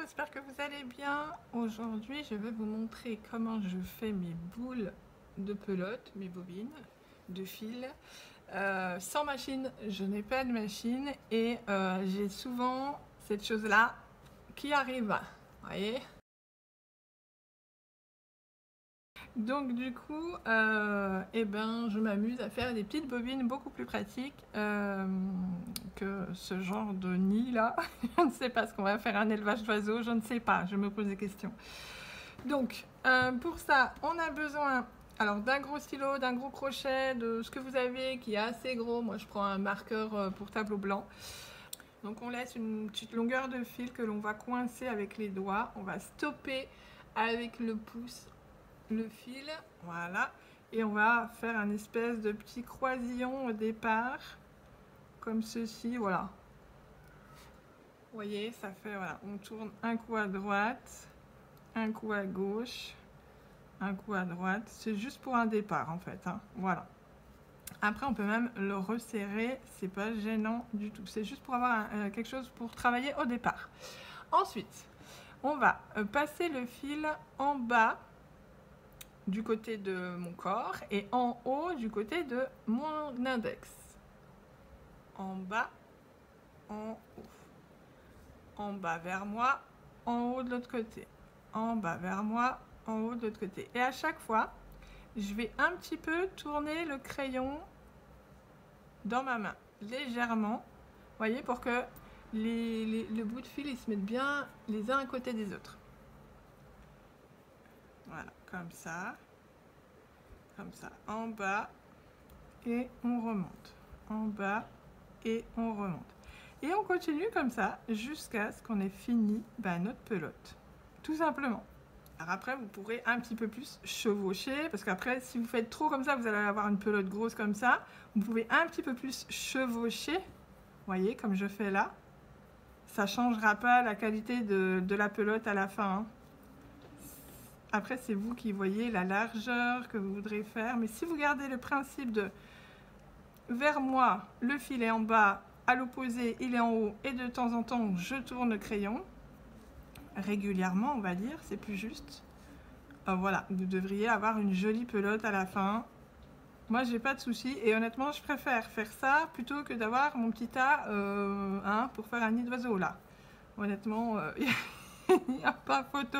j'espère que vous allez bien. Aujourd'hui, je vais vous montrer comment je fais mes boules de pelote, mes bobines de fil. Sans machine, je n'ai pas de machine et j'ai souvent cette chose-là qui arrive. Vous voyez ? Donc du coup, je m'amuse à faire des petites bobines beaucoup plus pratiques que ce genre de nid là. Je ne sais pas ce qu'on va faire, un élevage d'oiseaux, je ne sais pas, je me pose des questions. Donc pour ça, on a besoin d'un gros stylo, d'un gros crochet, de ce que vous avez qui est assez gros. Moi je prends un marqueur pour tableau blanc. Donc on laisse une petite longueur de fil que l'on va coincer avec les doigts. On va stopper avec le pouce le fil, voilà, et on va faire un espèce de petit croisillon au départ comme ceci, voilà. Vous voyez, ça fait, voilà, on tourne un coup à droite, un coup à gauche, un coup à droite, c'est juste pour un départ en fait, hein. Voilà. Après on peut même le resserrer, c'est pas gênant du tout, c'est juste pour avoir quelque chose pour travailler au départ. Ensuite on va passer le fil en bas du côté de mon corps et en haut du côté de mon index. En bas, en haut. En bas vers moi, en haut de l'autre côté. En bas vers moi, en haut de l'autre côté. Et à chaque fois, je vais un petit peu tourner le crayon dans ma main, légèrement. Vous voyez, pour que le bout de fil, ils se mettent bien les uns à côté des autres. Voilà, comme ça, en bas, et on remonte, en bas, et on remonte. Et on continue comme ça, jusqu'à ce qu'on ait fini notre pelote, tout simplement. Alors après, vous pourrez un petit peu plus chevaucher, parce qu'après, si vous faites trop comme ça, vous allez avoir une pelote grosse comme ça. Vous pouvez un petit peu plus chevaucher, vous voyez, comme je fais là. Ça ne changera pas la qualité de la pelote à la fin, hein. Après, c'est vous qui voyez la largeur que vous voudrez faire. Mais si vous gardez le principe de vers moi, le fil est en bas, à l'opposé, il est en haut, et de temps en temps, je tourne le crayon, régulièrement, on va dire, c'est plus juste. Voilà, vous devriez avoir une jolie pelote à la fin. Moi, j'ai pas de souci, et honnêtement, je préfère faire ça plutôt que d'avoir mon petit tas pour faire un nid d'oiseau, là. Honnêtement, il n'y a pas photo.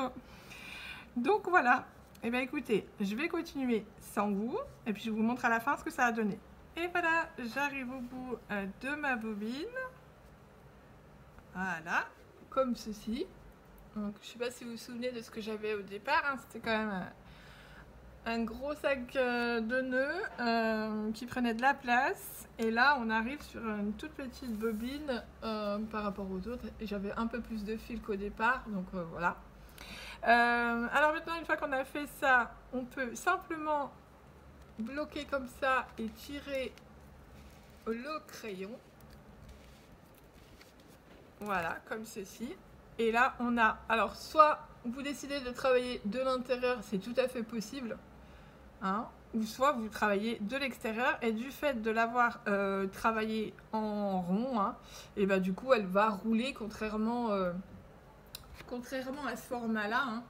Donc voilà, et bien écoutez, je vais continuer sans vous et puis je vous montre à la fin ce que ça a donné. Et voilà, j'arrive au bout de ma bobine. Voilà, comme ceci. Donc je ne sais pas si vous vous souvenez de ce que j'avais au départ, hein. C'était quand même un gros sac de nœuds qui prenait de la place. Et là on arrive sur une toute petite bobine par rapport aux autres. Et j'avais un peu plus de fil qu'au départ, donc voilà. Alors maintenant, une fois qu'on a fait ça, on peut simplement bloquer comme ça et tirer le crayon. Voilà, comme ceci. Et là, on a... Alors, soit vous décidez de travailler de l'intérieur, c'est tout à fait possible, hein, ou soit vous travaillez de l'extérieur. Et du fait de l'avoir travaillé en rond, hein, et du coup, elle va rouler contrairement à ce format-là, hein,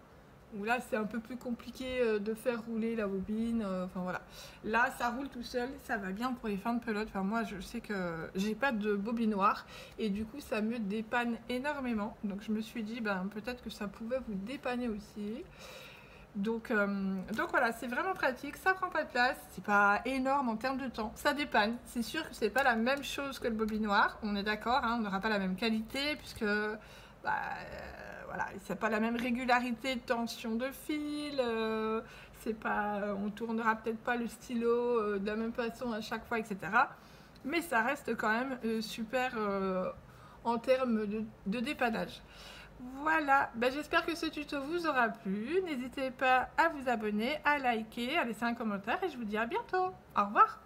où là c'est un peu plus compliqué de faire rouler la bobine, enfin voilà. Là ça roule tout seul, ça va bien pour les fins de pelote. Enfin moi je sais que j'ai pas de bobine noire et du coup ça me dépanne énormément. Donc je me suis dit peut-être que ça pouvait vous dépanner aussi. Donc voilà, c'est vraiment pratique, ça prend pas de place, c'est pas énorme en termes de temps, ça dépanne. C'est sûr que c'est pas la même chose que le bobine noir, on est d'accord, hein, on n'aura pas la même qualité puisque voilà, c'est pas la même régularité de tension de fil, c'est pas, on tournera peut-être pas le stylo de la même façon à chaque fois, etc. Mais ça reste quand même super en termes de dépannage. Voilà, j'espère que ce tuto vous aura plu. N'hésitez pas à vous abonner, à liker, à laisser un commentaire et je vous dis à bientôt. Au revoir.